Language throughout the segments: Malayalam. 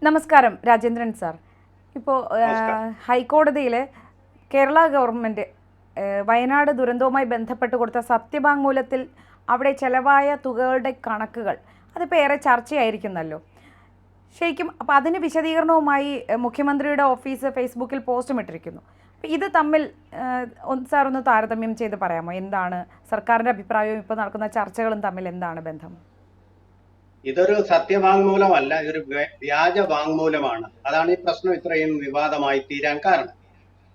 നമസ്കാരം രാജേന്ദ്രൻ സാർ. ഇപ്പോൾ ഹൈക്കോടതിയിൽ കേരള ഗവൺമെൻറ് വയനാട് ദുരന്തവുമായി ബന്ധപ്പെട്ട് കൊടുത്ത സത്യവാങ്മൂലത്തിൽ അവിടെ ചെലവായ തുകകളുടെ കണക്കുകൾ അതിപ്പോൾ ഏറെ ചർച്ചയായിരിക്കുന്നല്ലോ ശരിക്കും. അപ്പോൾ അതിന് വിശദീകരണവുമായി മുഖ്യമന്ത്രിയുടെ ഓഫീസ് ഫേസ്ബുക്കിൽ പോസ്റ്റും ഇട്ടിരിക്കുന്നു. അപ്പോൾ ഇത് തമ്മിൽ സാർ ഒന്ന് താരതമ്യം ചെയ്ത് പറയാമോ? എന്താണ് സർക്കാരിൻ്റെ അഭിപ്രായവും ഇപ്പോൾ നടക്കുന്ന ചർച്ചകളും തമ്മിൽ എന്താണ് ബന്ധം? ഇതൊരു സത്യവാങ്മൂലമല്ല, ഇതൊരു വ്യാജ വാങ്മൂലമാണ്. അതാണ് ഈ പ്രശ്നം ഇത്രയും വിവാദമായി തീരാൻ കാരണം.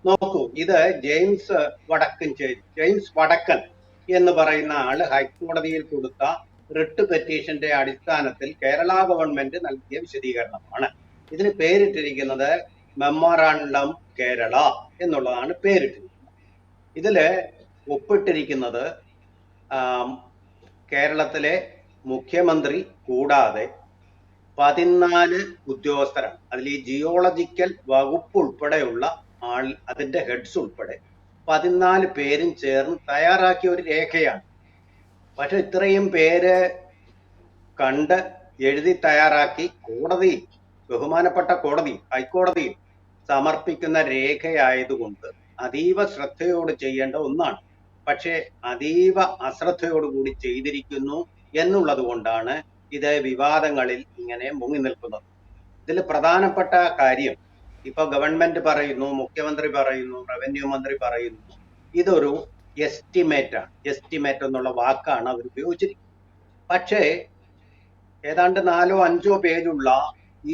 നോക്കൂ, ഇത് ജെയിംസ് വടക്കൻ എന്ന് പറയുന്ന ആള് ഹൈക്കോടതിയിൽ കൊടുത്ത റിട്ട് പെറ്റീഷന്റെ അടിസ്ഥാനത്തിൽ കേരള ഗവൺമെന്റ് നൽകിയ വിശദീകരണമാണ്. ഇതിന് പേരിട്ടിരിക്കുന്നത് മെമ്മോറാണ്ടം കേരള എന്നുള്ളതാണ് പേരിട്ടിരിക്കുന്നത്. ഇതില് ഒപ്പിട്ടിരിക്കുന്നത് കേരളത്തിലെ മുഖ്യമന്ത്രി കൂടാതെ 14 ഉദ്യോഗസ്ഥരാണ്. അതിൽ ഈ ജിയോളജിക്കൽ വകുപ്പ് ഉൾപ്പെടെയുള്ള അതിന്റെ ഹെഡ്സ് ഉൾപ്പെടെ 14 പേരും ചേർന്ന് തയ്യാറാക്കിയ ഒരു രേഖയാണ്. പക്ഷെ ഇത്രയും പേര് കണ്ട് എഴുതി തയ്യാറാക്കി ബഹുമാനപ്പെട്ട ഹൈക്കോടതിയിൽ സമർപ്പിക്കുന്ന രേഖയായതുകൊണ്ട് അതീവ ശ്രദ്ധയോട് ചെയ്യേണ്ട ഒന്നാണ്. പക്ഷെ അതീവ അശ്രദ്ധയോടുകൂടി ചെയ്തിരിക്കുന്നു എന്നുള്ളത് കൊണ്ടാണ് ഇത് വിവാദങ്ങളിൽ ഇങ്ങനെ മുങ്ങി നിൽക്കുന്നത്. ഇതിൽ പ്രധാനപ്പെട്ട കാര്യം, ഇപ്പൊ ഗവൺമെന്റ് പറയുന്നു, മുഖ്യമന്ത്രി പറയുന്നു, റവന്യൂ മന്ത്രി പറയുന്നു, ഇതൊരു എസ്റ്റിമേറ്റ് ആണ്. എസ്റ്റിമേറ്റ് എന്നുള്ള വാക്കാണ് അവർ ഉപയോഗിച്ചിരിക്കുന്നത്. പക്ഷേ ഏതാണ്ട് 4-5 പേജുള്ള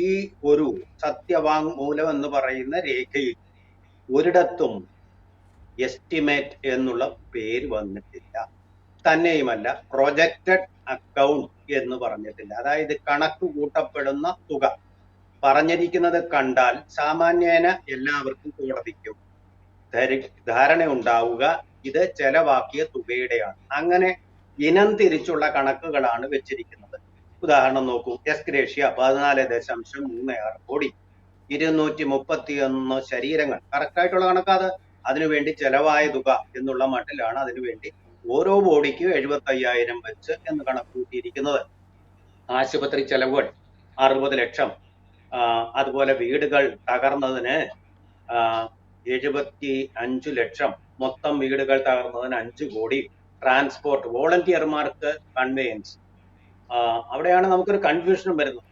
ഈ ഒരു സത്യവാങ്മൂലം എന്ന് പറയുന്ന രേഖയിൽ ഒരിടത്തും എസ്റ്റിമേറ്റ് എന്നുള്ള പേര് വന്നിട്ടില്ല. തന്നെയുമല്ല, പ്രൊജക്റ്റഡ് അക്കൗണ്ട് എന്ന് പറഞ്ഞിട്ടില്ല. അതായത് കണക്ക് കൂട്ടപ്പെടുന്ന തുക പറഞ്ഞിരിക്കുന്നത് കണ്ടാൽ സാമാന്യേന എല്ലാവർക്കും കോടതിക്കും ധാരണ ഉണ്ടാവുക ഇത് ചെലവാക്കിയ തുകയുടെയാണ്. അങ്ങനെ ഇനം തിരിച്ചുള്ള കണക്കുകളാണ് വെച്ചിരിക്കുന്നത്. ഉദാഹരണം നോക്കൂ, എക്സ്ഗ്രേഷ്യ 14.36 കോടി, 231 ശരീരങ്ങൾ, കറക്റ്റായിട്ടുള്ള കണക്കാത്. അതിനുവേണ്ടി ചെലവായ തുക എന്നുള്ള മട്ടിലാണ് അതിനുവേണ്ടി ഓരോ ബോഡിക്കും 75,000 വെച്ച് എന്ന് കണക്ക് കൂട്ടിയിരിക്കുന്നത്. ആശുപത്രി ചെലവുകൾ 60 ലക്ഷം, അതുപോലെ വീടുകൾ തകർന്നതിന് 75 ലക്ഷം, മൊത്തം വീടുകൾ തകർന്നതിന് 5 കോടി, ട്രാൻസ്പോർട്ട് വോളണ്ടിയർമാർക്ക് കൺവേയൻസ്, അവിടെയാണ് നമുക്കൊരു കൺഫ്യൂഷനും വരുന്നത്.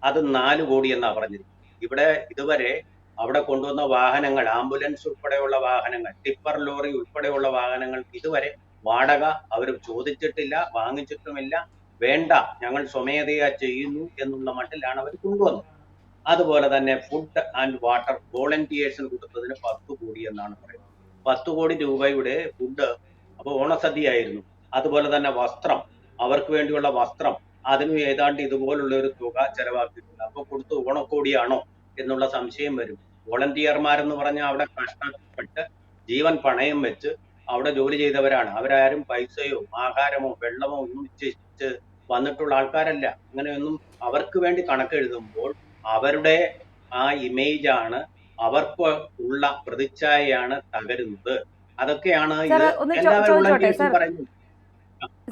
അത് 4 കോടി എന്നാ പറഞ്ഞിരിക്കുന്നത്. ഇവിടെ ഇതുവരെ അവിടെ കൊണ്ടുവന്ന വാഹനങ്ങൾ, ആംബുലൻസ് ഉൾപ്പെടെയുള്ള വാഹനങ്ങൾ, ടിപ്പർ ലോറി ഉൾപ്പെടെയുള്ള വാഹനങ്ങൾ ഇതുവരെ വാടക അവർ ചോദിച്ചിട്ടില്ല, വാങ്ങിച്ചിട്ടുമില്ല. വേണ്ട, ഞങ്ങൾ സ്വമേധയാ ചെയ്യുന്നു എന്നുള്ള മട്ടിലാണ് അവർ കൊണ്ടുവന്നത്. അതുപോലെ തന്നെ ഫുഡ് ആൻഡ് വാട്ടർ വോളണ്ടിയേഴ്സിന് കൊടുത്തതിന് 10 കോടി എന്നാണ് പറയുന്നത്. 10 കോടി രൂപയുടെ ഫുഡ്, അപ്പോൾ ഓണസദ്യയായിരുന്നു. അതുപോലെ തന്നെ വസ്ത്രം, അവർക്ക് വേണ്ടിയുള്ള വസ്ത്രം, അതിനും ഏതാണ്ട് ഇതുപോലുള്ള ഒരു തുക ചെലവാക്കിയിട്ടുണ്ട്. അപ്പൊ കൊടുത്ത് ഓണക്കോടിയാണോ എന്നുള്ള സംശയം വരും. വോളണ്ടിയർമാരെന്ന് പറഞ്ഞാൽ അവിടെ കഷ്ടപ്പെട്ട് ജീവൻ പണയം വെച്ച് അവിടെ ജോലി ചെയ്തവരാണ്. അവരാരും പൈസയോ ആഹാരമോ വെള്ളമോ ഒന്നും നിശ്ചയിച്ച് വന്നിട്ടുള്ള ആൾക്കാരല്ല. അങ്ങനെയൊന്നും അവർക്ക് വേണ്ടി കണക്കെഴുതുമ്പോൾ അവരുടെ ആ ഇമേജ് ആണ്, അവർക്ക് ഉള്ള പ്രതിച്ഛായയാണ് തകരുന്നത്. അതൊക്കെയാണ് എല്ലാ വോളണ്ടിയേഴ്സും പറയുന്നത്.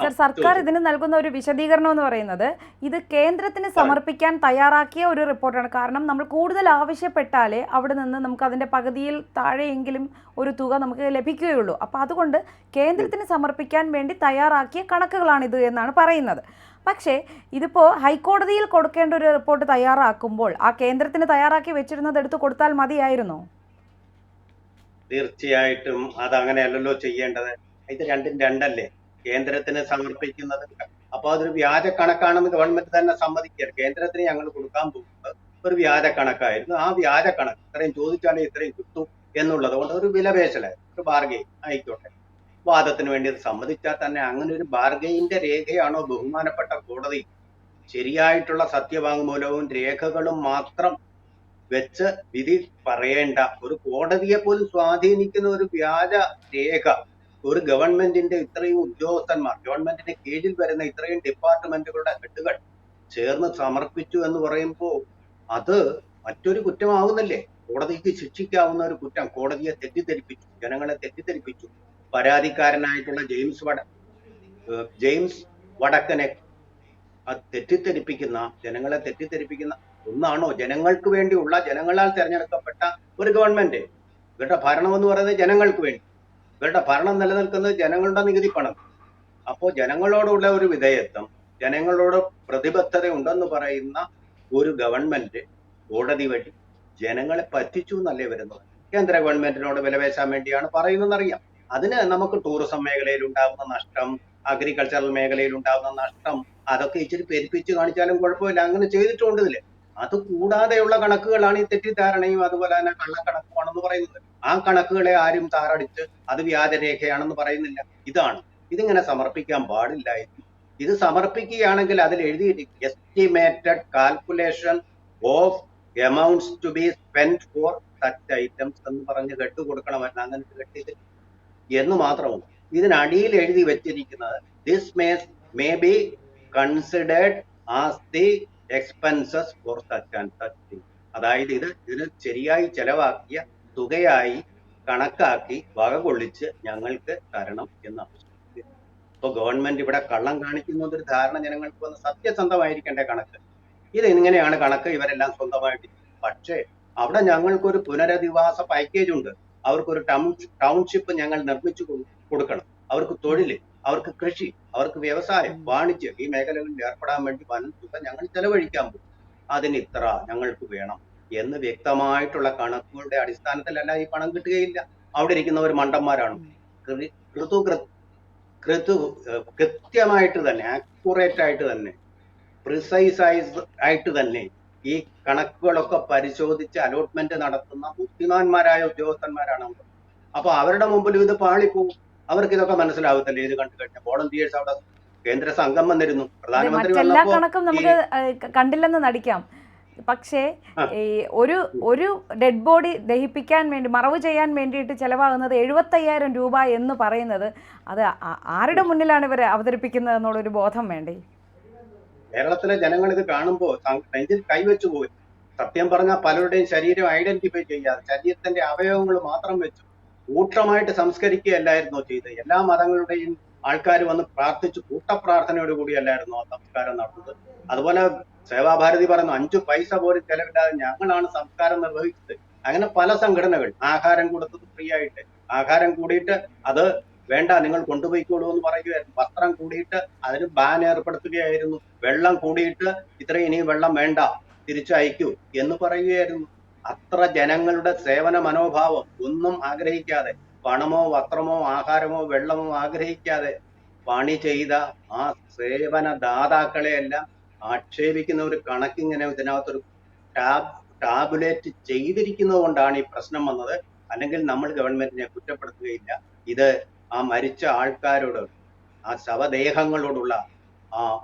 സർ, സർക്കാർ ഇതിന് നൽകുന്ന ഒരു വിശദീകരണം എന്ന് പറയുന്നത് ഇത് കേന്ദ്രത്തിന് സമർപ്പിക്കാൻ തയ്യാറാക്കിയ ഒരു റിപ്പോർട്ടാണ്. കാരണം നമ്മൾ കൂടുതൽ ആവശ്യപ്പെട്ടാലേ അവിടെ നിന്ന് നമുക്ക് അതിൻ്റെ പകുതിയിൽ താഴെയെങ്കിലും ഒരു തുക നമുക്ക് ലഭിക്കുകയുള്ളൂ. അപ്പോൾ അതുകൊണ്ട് കേന്ദ്രത്തിന് സമർപ്പിക്കാൻ വേണ്ടി തയ്യാറാക്കിയ കണക്കുകളാണിത് എന്നാണ് പറയുന്നത്. പക്ഷേ ഇതിപ്പോൾ ഹൈക്കോടതിയിൽ കൊടുക്കേണ്ട ഒരു റിപ്പോർട്ട് തയ്യാറാക്കുമ്പോൾ ആ കേന്ദ്രത്തിന് തയ്യാറാക്കി വെച്ചിരുന്നത് എടുത്ത് കൊടുത്താൽ മതിയായിരുന്നോ? തീർച്ചയായിട്ടും അതങ്ങനെയല്ലല്ലോ ചെയ്യേണ്ടത്. ഇത് രണ്ടും രണ്ടല്ലേ. കേന്ദ്രത്തിന് സമർപ്പിക്കുന്നത്, അപ്പൊ അതൊരു വ്യാജ കണക്കാണെന്ന് ഗവൺമെന്റ് തന്നെ സമ്മതിക്കുകയാണ്. കേന്ദ്രത്തിന് ഞങ്ങൾ കൊടുക്കാൻ പോകുന്നത് ഒരു വ്യാജ കണക്കായിരുന്നു. ആ വ്യാജ കണക്ക് ഇത്രയും ചോദിച്ചാലേ ഇത്രയും കിട്ടും എന്നുള്ളത് കൊണ്ട് ഒരു വിലപേശലായിരുന്നു, ഒരു ബാർഗെയിൻ ആയിക്കോട്ടെ. വാദത്തിന് വേണ്ടി അത് സമ്മതിച്ചാൽ തന്നെ അങ്ങനെ ഒരു ബാർഗെയിന്റെ രേഖയാണോ ബഹുമാനപ്പെട്ട കോടതി ശരിയായിട്ടുള്ള സത്യവാങ്മൂലവും രേഖകളും മാത്രം വെച്ച് വിധി പറയേണ്ട ഒരു കോടതിയെ പോലും സ്വാധീനിക്കുന്ന ഒരു വ്യാജ രേഖ ഒരു ഗവൺമെന്റിന്റെ ഇത്രയും ഉദ്യോഗസ്ഥന്മാർ, ഗവൺമെന്റിന്റെ കീഴിൽ വരുന്ന ഇത്രയും ഡിപ്പാർട്ട്മെന്റുകളുടെ ഹെഡുകൾ ചേർന്ന് സമർപ്പിച്ചു എന്ന് പറയുമ്പോൾ അത് മറ്റൊരു കുറ്റമാവുന്നില്ലേ? കോടതിക്ക് ശിക്ഷിക്കാവുന്ന ഒരു കുറ്റം. കോടതിയെ തെറ്റിദ്ധരിപ്പിച്ചു, ജനങ്ങളെ തെറ്റിദ്ധരിപ്പിച്ചു. പരാതിക്കാരനായിട്ടുള്ള ജെയിംസ് വടക്കനെ തെറ്റിദ്ധരിപ്പിക്കുന്ന, ജനങ്ങളെ തെറ്റിദ്ധരിപ്പിക്കുന്ന ഒന്നാണോ ജനങ്ങൾക്ക് വേണ്ടിയുള്ള, ജനങ്ങളാൽ തെരഞ്ഞെടുക്കപ്പെട്ട ഒരു ഗവൺമെന്റ്? ഇവരുടെ ഭരണം എന്ന് പറയുന്നത് ജനങ്ങൾക്ക് വേണ്ടി. ഇവരുടെ ഭരണം നിലനിൽക്കുന്നത് ജനങ്ങളുടെ നികുതി പണം. അപ്പോൾ ജനങ്ങളോടുള്ള ഒരു വിധേയത്വം, ജനങ്ങളോട് പ്രതിബദ്ധത ഉണ്ടെന്ന് പറയുന്ന ഒരു ഗവൺമെന്റ് കോടതി വഴി ജനങ്ങളെ പറ്റിച്ചു എന്നല്ലേ വരുന്നത്? കേന്ദ്ര ഗവൺമെന്റിനോട് വിലപേശാൻ വേണ്ടിയാണ് പറയുന്നതെന്നറിയാം. അതിന് നമുക്ക് ടൂറിസം മേഖലയിൽ ഉണ്ടാകുന്ന നഷ്ടം, അഗ്രികൾച്ചറൽ മേഖലയിൽ ഉണ്ടാകുന്ന നഷ്ടം, അതൊക്കെ ഇച്ചിരി പെരുപ്പിച്ച് കാണിച്ചാലും കുഴപ്പമില്ല. അങ്ങനെ ചെയ്തിട്ടുണ്ട് ഇതില്. അത് കൂടാതെയുള്ള കണക്കുകളാണ് ഈ തെറ്റിദ്ധാരണയും അതുപോലെ തന്നെ കള്ളക്കണക്കുമാണെന്ന് പറയുന്നത്. ആ കണക്കുകളെ ആരും താറടിച്ച് അത് വ്യാജരേഖയാണെന്ന് പറയുന്നില്ല. ഇതിങ്ങനെ സമർപ്പിക്കാൻ പാടില്ലായിരുന്നു. ഇത് സമർപ്പിക്കുകയാണെങ്കിൽ അതിൽ എഴുതിയിട്ട് estimated calculation of amounts to be spend for such items എന്ന് പറഞ്ഞ് കെട്ട് കൊടുക്കണമായിരുന്നു. അങ്ങനെ കെട്ടിയത് എന്ന് മാത്രമല്ല, ഇതിനടിയിൽ എഴുതി വെച്ചിരിക്കുന്നത് this may be considered as the expenses for such and such thing. അതായത് ഇതിന് ശരിയായി ചെലവാക്കിയ തുകയായി കണക്കാക്കി വക കൊള്ളിച്ച് ഞങ്ങൾക്ക് തരണം എന്ന് ആവശ്യപ്പെട്ടു. ഇപ്പൊ ഗവൺമെന്റ് ഇവിടെ കള്ളം കാണിക്കുന്ന ഒരു ധാരണ ജനങ്ങൾക്ക് വന്ന് സത്യസന്ധമായിരിക്കേണ്ട കണക്ക്. ഇത് ഇങ്ങനെയാണ് കണക്ക്, ഇവരെല്ലാം സ്വന്തമായിട്ട്. പക്ഷേ അവിടെ ഞങ്ങൾക്കൊരു പുനരധിവാസ പാക്കേജ് ഉണ്ട്. അവർക്കൊരു ടൗൺഷിപ്പ് ഞങ്ങൾ നിർമ്മിച്ചു കൊടുക്കണം. അവർക്ക് തൊഴില്, അവർക്ക് കൃഷി, അവർക്ക് വ്യവസായം, വാണിജ്യം, ഈ മേഖലകളിൽ ഏർപ്പെടാൻ വേണ്ടി വൻ തുക ഞങ്ങൾ ചെലവഴിക്കാൻ പോകും. അതിന് ഇത്ര ഞങ്ങൾക്ക് വേണം എന്ന് വ്യക്തമായിട്ടുള്ള കണക്കുകളുടെ അടിസ്ഥാനത്തിലല്ല ഈ പണം കിട്ടുകയില്ല. അവിടെ ഇരിക്കുന്നവർ മണ്ടന്മാരാണ്. കൃത്യമായിട്ട് തന്നെ, ആക്യുറേറ്റ് ആയിട്ട് തന്നെ, പ്രിസൈസ് ആയിട്ട് തന്നെ ഈ കണക്കുകളൊക്കെ പരിശോധിച്ച് അലോട്ട്മെന്റ് നടത്തുന്ന ബുദ്ധിമാന്മാരായ ഉദ്യോഗസ്ഥന്മാരാണ്. അപ്പൊ അവരുടെ മുമ്പിൽ ഇത് പാളിപ്പോവും. അവർക്ക് ഇതൊക്കെ മനസ്സിലാവത്തില്ലേ? ഇത് കണ്ടു കഴിഞ്ഞാൽ വോളണ്ടിയേഴ്സ് അവിടെ കേന്ദ്ര സംഘം വന്നിരുന്നു, പ്രധാനമന്ത്രി എല്ലാ കണക്കും നമുക്ക് കണ്ടില്ലെന്ന് നടിക്കാം. പക്ഷേ ഈ ഒരു ഡെഡ് ബോഡി ദഹിപ്പിക്കാൻ വേണ്ടി, മറവ് ചെയ്യാൻ വേണ്ടിയിട്ട് ചെലവാകുന്നത് 75,000 രൂപ എന്ന് പറയുന്നത് അത് ആരുടെ മുന്നിലാണ് ഇവർ അവതരിപ്പിക്കുന്നത് എന്നുള്ളൊരു ബോധം വേണ്ടേ? കേരളത്തിലെ ജനങ്ങൾ ഇത് കാണുമ്പോൾ നെഞ്ചിൽ കൈവച്ചു പോയി. സത്യം പറഞ്ഞാൽ പലരുടെയും ശരീരം ഐഡന്റിഫൈ ചെയ്യാതെ ശരീരത്തിന്റെ അവയവങ്ങൾ മാത്രം വെച്ചു കൂട്ടമായിട്ട് സംസ്കരിക്കുകയല്ലായിരുന്നോ ചെയ്ത്? എല്ലാ മതങ്ങളുടെയും ആൾക്കാർ വന്ന് പ്രാർത്ഥിച്ചു കൂട്ടപ്രാർത്ഥനയോട് കൂടിയല്ലായിരുന്നോ സംസ്കാരം നടത്തുന്നത്? അതുപോലെ സേവാഭാരതി പറയുന്നു 5 പൈസ പോലും ചെലവില്ലാതെ ഞങ്ങളാണ് സംസ്കാരം നിർവഹിച്ചത്. അങ്ങനെ പല സംഘടനകൾ ആഹാരം കൊടുത്തത് ഫ്രീ ആയിട്ട്, ആഹാരം കൂടിയിട്ട് അത് വേണ്ട നിങ്ങൾ കൊണ്ടുപോയിക്കോളൂ എന്ന് പറയുകയായിരുന്നു. വസ്ത്രം കൂടിയിട്ട് അതിന് ബാൻ ഏർപ്പെടുത്തുകയായിരുന്നു. വെള്ളം കൂടിയിട്ട് ഇനി വെള്ളം വേണ്ട തിരിച്ചയക്കൂ എന്ന് പറയുകയായിരുന്നു. അത്ര ജനങ്ങളുടെ സേവന മനോഭാവം ഒന്നും ആഗ്രഹിക്കാതെ, പണമോ വസ്ത്രമോ ആഹാരമോ വെള്ളമോ ആഗ്രഹിക്കാതെ പണി ചെയ്ത ആ സേവന ദാതാക്കളെയെല്ലാം ആക്ഷേപിക്കുന്ന ഒരു കണക്കിങ്ങനെ ഇതിനകത്തൊരു ടാബുലേറ്റ് ചെയ്തിരിക്കുന്നത് കൊണ്ടാണ് ഈ പ്രശ്നം വന്നത്. അല്ലെങ്കിൽ നമ്മൾ ഗവൺമെന്റിനെ കുറ്റപ്പെടുത്തുകയില്ല. ഇത് ആ മരിച്ച ആൾക്കാരോട്, ആ ശവദേഹങ്ങളോടുള്ള,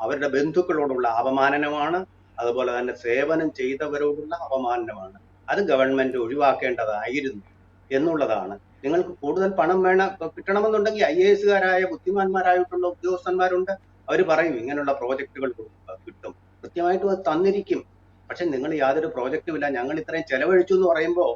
അവരുടെ ബന്ധുക്കളോടുള്ള അപമാനനമാണ്. അതുപോലെ തന്നെ സേവനം ചെയ്തവരോടുള്ള അപമാനനമാണ്. അത് ഗവൺമെന്റ് ഒഴിവാക്കേണ്ടതായിരുന്നു എന്നുള്ളതാണ്. നിങ്ങൾക്ക് കൂടുതൽ പണം കിട്ടണമെന്നുണ്ടെങ്കിൽ IAS ബുദ്ധിമാന്മാരായിട്ടുള്ള ഉദ്യോഗസ്ഥന്മാരുണ്ട്. അവർ പറയും ഇങ്ങനെയുള്ള പ്രോജക്റ്റുകൾ കിട്ടും, കൃത്യമായിട്ടും അത് തന്നിരിക്കും. പക്ഷെ നിങ്ങൾ യാതൊരു പ്രോജക്റ്റും ഇല്ല, ഞങ്ങൾ ഇത്രയും ചെലവഴിച്ചു എന്ന് പറയുമ്പോൾ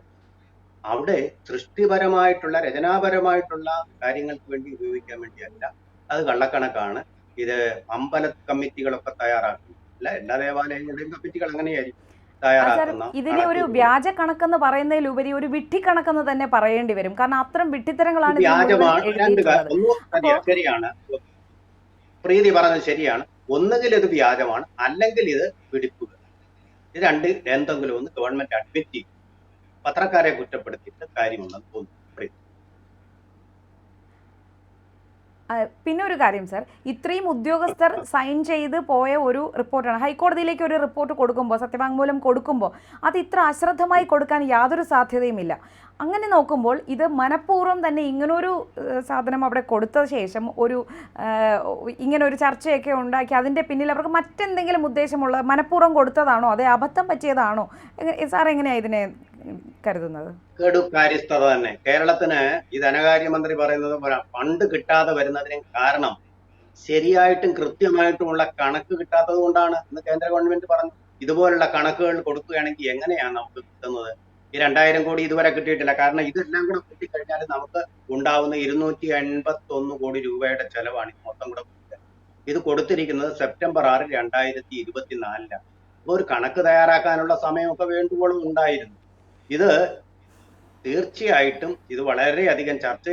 അവിടെ സൃഷ്ടിപരമായിട്ടുള്ള, രചനാപരമായിട്ടുള്ള കാര്യങ്ങൾക്ക് വേണ്ടി ഉപയോഗിക്കാൻ വേണ്ടിയല്ല. അത് കള്ളക്കണക്കാണ്. ഇത് അമ്പല കമ്മിറ്റികളൊക്കെ തയ്യാറാക്കും. എല്ലാ ദേവാലയങ്ങളുടെയും കമ്മിറ്റികൾ അങ്ങനെയായിരിക്കും തയ്യാറാക്കുന്ന. ഇതിനെ ഒരു വ്യാജ കണക്കെന്ന് പറയുന്നതിലുപരി ഒരു വിഡ്ഢി കണക്കെന്ന് തന്നെ പറയേണ്ടി വരും. കാരണം അത്തരം വിഡ്ഢിത്തരങ്ങളാണ്. ശരിയാണ്, പ്രീതി പറഞ്ഞത് ശരിയാണ്. ഒന്നുകിൽ ഇത് വ്യാജമാണ്, അല്ലെങ്കിൽ ഇത് പിടിപ്പുക. ഇത് എന്തെങ്കിലും ഒന്ന് ഗവൺമെന്റ് അഡ്മിറ്റ് ചെയ്യും. പത്രക്കാരെ കുറ്റപ്പെടുത്തിയിട്ട് കാര്യമുണ്ടെന്ന് തോന്നുന്നു. പിന്നെ ഒരു കാര്യം സർ, ഇത്രയും ഉദ്യോഗസ്ഥർ സൈൻ ചെയ്ത് പോയ ഒരു റിപ്പോർട്ടാണ്. ഹൈക്കോടതിയിലേക്ക് ഒരു റിപ്പോർട്ട് കൊടുക്കുമ്പോൾ, സത്യവാങ്മൂലം കൊടുക്കുമ്പോൾ അത് ഇത്ര അശ്രദ്ധമായി കൊടുക്കാൻ യാതൊരു സാധ്യതയുമില്ല. അങ്ങനെ നോക്കുമ്പോൾ ഇത് മനഃപൂർവ്വം തന്നെ ഇങ്ങനൊരു സാധനം അവിടെ കൊടുത്ത ശേഷം ഇങ്ങനൊരു ചർച്ചയൊക്കെ ഉണ്ടാക്കി അതിൻ്റെ പിന്നിൽ അവർക്ക് മറ്റെന്തെങ്കിലും ഉദ്ദേശമുള്ള മനഃപൂർവ്വം കൊടുത്തതാണോ, അതേ അബദ്ധം പറ്റിയതാണോ? സാർ എങ്ങനെയാണ് ഇതിനെ കരുതുന്നത്? കെടുകാര്യസ്ഥത തന്നെ. കേരളത്തിന് ഈ ധനകാര്യമന്ത്രി പറയുന്നത് ഫണ്ട് കിട്ടാതെ വരുന്നതിന് കാരണം ശരിയായിട്ടും കൃത്യമായിട്ടുമുള്ള കണക്ക് കിട്ടാത്തത് കൊണ്ടാണ് എന്ന് കേന്ദ്ര ഗവൺമെന്റ് പറഞ്ഞു. ഇതുപോലുള്ള കണക്കുകൾ കൊടുക്കുകയാണെങ്കിൽ എങ്ങനെയാണ് നമുക്ക് കിട്ടുന്നത്? ഈ 2000 കോടി ഇതുവരെ കിട്ടിയിട്ടില്ല. കാരണം ഇതെല്ലാം കൂടെ കിട്ടിക്കഴിഞ്ഞാൽ നമുക്ക് ഉണ്ടാവുന്ന 281 കോടി രൂപയുടെ ചെലവാണ് മൊത്തം കൂടെ. ഇത് കൊടുത്തിരിക്കുന്നത് സെപ്റ്റംബർ 6, 2024. ഒരു കണക്ക് തയ്യാറാക്കാനുള്ള സമയമൊക്കെ വേണ്ടുവോളം ഉണ്ടായിരുന്നു. ഇത് തീർച്ചയായിട്ടും ഇത് വളരെയധികം ചർച്ച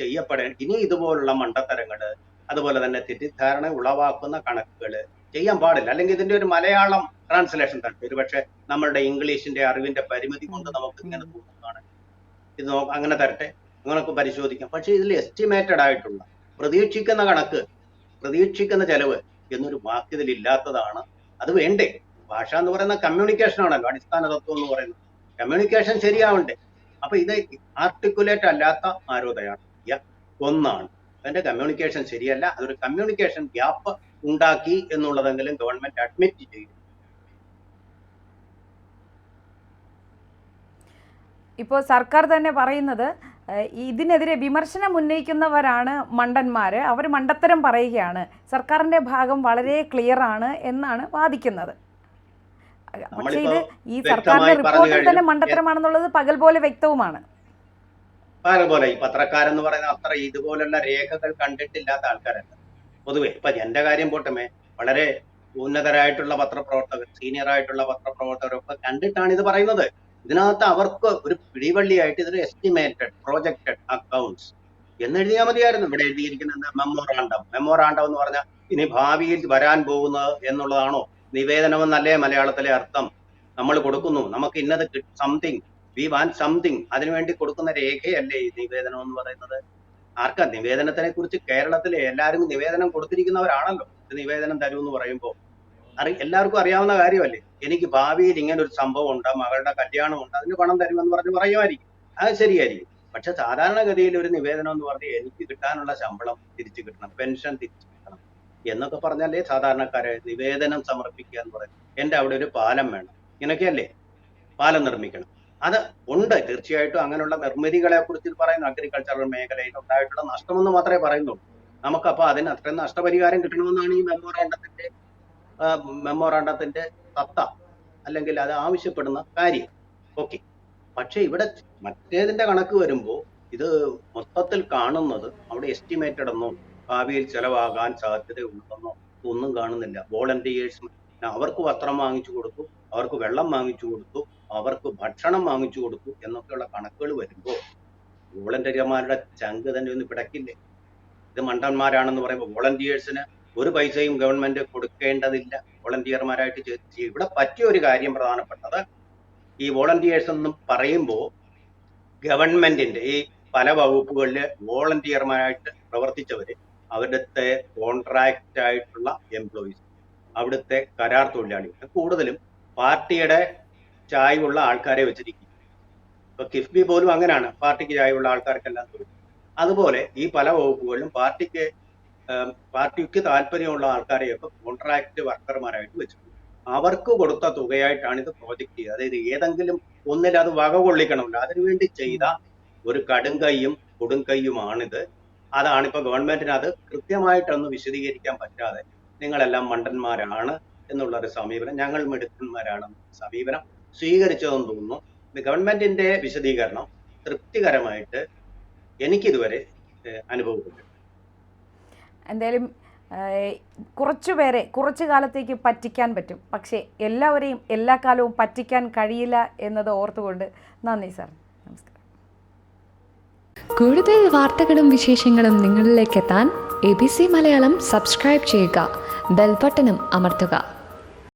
ചെയ്യപ്പെടേണ്ട, ഇനി ഇതുപോലുള്ള മണ്ടത്തരങ്ങള് അതുപോലെ തന്നെ തെറ്റിദ്ധാരണ ഉളവാക്കുന്ന കണക്കുകൾ ചെയ്യാൻ പാടില്ല. അല്ലെങ്കിൽ ഇതിന്റെ ഒരു മലയാളം ട്രാൻസ്ലേഷൻ തരട്ടെ. ഒരു പക്ഷെ നമ്മളുടെ ഇംഗ്ലീഷിന്റെ അറിവിന്റെ പരിമിതി കൊണ്ട് നമുക്ക് ഇങ്ങനെ തോന്നുന്നതാണ്. ഇത് അങ്ങനെ തരട്ടെ, അങ്ങനൊക്കെ പരിശോധിക്കാം. പക്ഷെ ഇതിൽ എസ്റ്റിമേറ്റഡ് ആയിട്ടുള്ള പ്രതീക്ഷിക്കുന്ന കണക്ക്, പ്രതീക്ഷിക്കുന്ന ചെലവ് എന്നൊരു വാക്ക് ഇതിൽ ഇല്ലാത്തതാണ്. അത് വേണ്ടേ? ഭാഷ എന്ന് പറയുന്ന കമ്മ്യൂണിക്കേഷൻ ആണല്ലോ, അടിസ്ഥാന തത്വം എന്ന് പറയുന്നത്. കമ്മ്യൂണിക്കേഷൻ ശരിയാവണ്ടേ? അപ്പൊ ഇത് ആർട്ടിക്കുലേറ്റ് അല്ലാത്ത ആരോപണമാണ് ഒന്നാണ്. അതിന്റെ കമ്മ്യൂണിക്കേഷൻ ശരിയല്ല. അതൊരു കമ്മ്യൂണിക്കേഷൻ ഗ്യാപ്പ് ഉണ്ടാക്കി എന്നുള്ളതെങ്കിലും ഗവൺമെന്റ് അഡ്മിറ്റ് ചെയ്യും. ഇപ്പോൾ സർക്കാർ തന്നെ പറയുന്നത് ഇതിനെതിരെ വിമർശനം ഉന്നയിക്കുന്നവരാണ് മണ്ടന്മാർ, അവർ മണ്ടത്തരം പറയുകയാണ്, സർക്കാരിന്റെ ഭാഗം വളരെ ക്ലിയർ ആണ് എന്നാണ് വാദിക്കുന്നത്. പക്ഷേ ഇത് ഈ സർക്കാരിന്റെ റിപ്പോർട്ടിൽ തന്നെ മണ്ടത്തരമാണെന്നുള്ളത് പകൽ പോലെ വ്യക്തവുമാണ്. പകൽ പോലെ ഈ പത്രക്കാരെന്ന് പറയുന്ന അത്ര ഇതുപോലുള്ള രേഖകൾ കണ്ടിട്ടില്ലാത്ത ആൾക്കാരല്ല പൊതുവെ. ഇപ്പൊ എന്റെ കാര്യം പോട്ടമേ, വളരെ ഉന്നതരായിട്ടുള്ള പത്രപ്രവർത്തകർ, സീനിയർ ആയിട്ടുള്ള പത്രപ്രവർത്തകരൊക്കെ കണ്ടിട്ടാണ് ഇത് പറയുന്നത്. ഇതിനകത്ത് അവർക്ക് ഒരു പിടിവള്ളിയായിട്ട് ഇതൊരു എസ്റ്റിമേറ്റഡ് പ്രൊജക്റ്റഡ് അക്കൗണ്ട്സ് എന്നെഴുതിയാൽ മതിയായിരുന്നു. ഇവിടെ എഴുതിയിരിക്കുന്നത് മെമ്മോറാണ്ടം എന്ന് പറഞ്ഞാൽ ഇനി ഭാവിയിൽ വരാൻ പോകുന്നത് എന്നുള്ളതാണോ? നിവേദനം എന്നല്ലേ മലയാളത്തിലെ അർത്ഥം? നമ്മൾ കൊടുക്കുന്നു, നമുക്ക് ഇന്നത് സംതിങ്, വി വാണ്ട് സംതിങ്, അതിനുവേണ്ടി കൊടുക്കുന്ന രേഖയല്ലേ ഈ നിവേദനം എന്ന് പറയുന്നത്? ആർക്കാ നിവേദനത്തിനെ കുറിച്ച്? കേരളത്തിലെ എല്ലാവരും നിവേദനം കൊടുത്തിരിക്കുന്നവരാണല്ലോ. നിവേദനം തരുമെന്ന് പറയുമ്പോൾ എല്ലാവർക്കും അറിയാവുന്ന കാര്യമല്ലേ. എനിക്ക് ഭാവിയിൽ ഇങ്ങനെ ഒരു സംഭവം ഉണ്ട്, മകളുടെ കല്യാണം ഉണ്ട്, അതിന് പണം തരുമെന്ന് പറഞ്ഞ് പറയുമായിരിക്കും, അത് ശരിയായിരിക്കും. പക്ഷെ സാധാരണഗതിയിൽ ഒരു നിവേദനം എന്ന് പറഞ്ഞാൽ എനിക്ക് കിട്ടാനുള്ള ശമ്പളം തിരിച്ചു കിട്ടണം, പെൻഷൻ തിരിച്ചു കിട്ടണം എന്നൊക്കെ പറഞ്ഞാലേ സാധാരണക്കാരെ നിവേദനം സമർപ്പിക്കുക എന്ന് പറയും. എന്റെ അവിടെ ഒരു പാലം വേണം, ഇങ്ങനെയൊക്കെയല്ലേ, പാലം നിർമ്മിക്കണം. അത് ഉണ്ട് തീർച്ചയായിട്ടും. അങ്ങനെയുള്ള നിർമ്മിതികളെ കുറിച്ച് പറയുന്നു. അഗ്രികൾച്ചറൽ മേഖലയിൽ ഉണ്ടായിട്ടുള്ള നഷ്ടമെന്ന് മാത്രമേ പറയുന്നുള്ളൂ. നമുക്കപ്പോൾ അതിന് അത്രയും നഷ്ടപരിഹാരം കിട്ടണമെന്നാണ് ഈ മെമ്മോറാണ്ടത്തിന്റെ സത്ത, അല്ലെങ്കിൽ അത് ആവശ്യപ്പെടുന്ന കാര്യം. ഓക്കെ. പക്ഷെ ഇവിടെ മറ്റേതിന്റെ കണക്ക് വരുമ്പോൾ ഇത് മൊത്തത്തിൽ കാണുന്നത് അവിടെ എസ്റ്റിമേറ്റഡ് എന്നോ ഭാവിയിൽ ചെലവാകാൻ സാധ്യതയുണ്ടെന്നോ ഒന്നും കാണുന്നില്ല. വോളണ്ടിയേഴ്സ് അവർക്ക് വസ്ത്രം വാങ്ങിച്ചു കൊടുത്തു, അവർക്ക് വെള്ളം വാങ്ങിച്ചു കൊടുത്തു, അവർക്ക് ഭക്ഷണം വാങ്ങിച്ചു കൊടുത്തു എന്നൊക്കെയുള്ള കണക്കുകൾ വരുമ്പോൾ വോളണ്ടിയർമാരുടെ ചങ്ക് തന്നെ ഒന്ന് പിടക്കില്ലേ? ഇത് മണ്ടന്മാരാണെന്ന് പറയുമ്പോൾ വോളണ്ടിയേഴ്സിന് ഒരു പൈസയും ഗവൺമെന്റ് കൊടുക്കേണ്ടതില്ല. വോളണ്ടിയർമാരായിട്ട് ഇവിടെ പറ്റിയ ഒരു കാര്യം പ്രധാനപ്പെട്ടത്, ഈ വോളണ്ടിയേഴ്സ് എന്ന് പറയുമ്പോൾ ഗവൺമെന്റിന്റെ ഈ പല വകുപ്പുകളില് വോളണ്ടിയർമാരായിട്ട് പ്രവർത്തിച്ചവര്, അവിടുത്തെ കോൺട്രാക്റ്റ് ആയിട്ടുള്ള എംപ്ലോയീസ്, അവിടുത്തെ കരാർ തൊഴിലാളികൾ, കൂടുതലും പാർട്ടിയുടെ ചായ്വുള്ള ആൾക്കാരെ വെച്ചിരിക്കും. ഇപ്പൊ കിഫ്ബി പോലും അങ്ങനെയാണ്, പാർട്ടിക്ക് ചായ്വുള്ള ആൾക്കാർക്കെല്ലാം തൊഴിൽ. അതുപോലെ ഈ പല വകുപ്പുകളിലും പാർട്ടിക്ക് താല്പര്യമുള്ള ആൾക്കാരെയൊക്കെ കോൺട്രാക്ട് വർക്കർമാരായിട്ട് വെച്ചിട്ടുണ്ട്. അവർക്ക് കൊടുത്ത തുകയായിട്ടാണ് ഇത് പ്രോജക്റ്റ് ചെയ്തത്. അതായത് ഏതെങ്കിലും ഒന്നിൽ അത് വക കൊള്ളിക്കണമല്ലോ, അതിനുവേണ്ടി ചെയ്ത ഒരു കടുംകൈയും കൊടുംകൈയുമാണിത്. അതാണിപ്പോ ഗവൺമെന്റിന് അത് കൃത്യമായിട്ടൊന്ന് വിശദീകരിക്കാൻ പറ്റാതെ നിങ്ങളെല്ലാം മണ്ടന്മാരാണ് എന്നുള്ളൊരു സമീപനം, ഞങ്ങൾ മിടുക്കന്മാരാണെന്ന സമീപനം സ്വീകരിച്ചതെന്ന് തോന്നുന്നു. ഗവൺമെന്റിന്റെ വിശദീകരണം തൃപ്തികരമായിട്ട് എനിക്കിതുവരെ അനുഭവപ്പെട്ടു. എന്തായാലും കുറച്ചുപേരെ കുറച്ചു കാലത്തേക്ക് പറ്റിക്കാൻ പറ്റും, പക്ഷേ എല്ലാവരെയും എല്ലാ കാലവും പറ്റിക്കാൻ കഴിയില്ല എന്നത് ഓർത്തുകൊണ്ട് നന്ദി സാർ. നമസ്കാരം. കൂടുതൽ വാർത്തകളും വിശേഷങ്ങളും നിങ്ങളിലേക്ക് എത്താൻ ABC മലയാളം സബ്സ്ക്രൈബ് ചെയ്യുക, ബെൽ ബട്ടണും അമർത്തുക.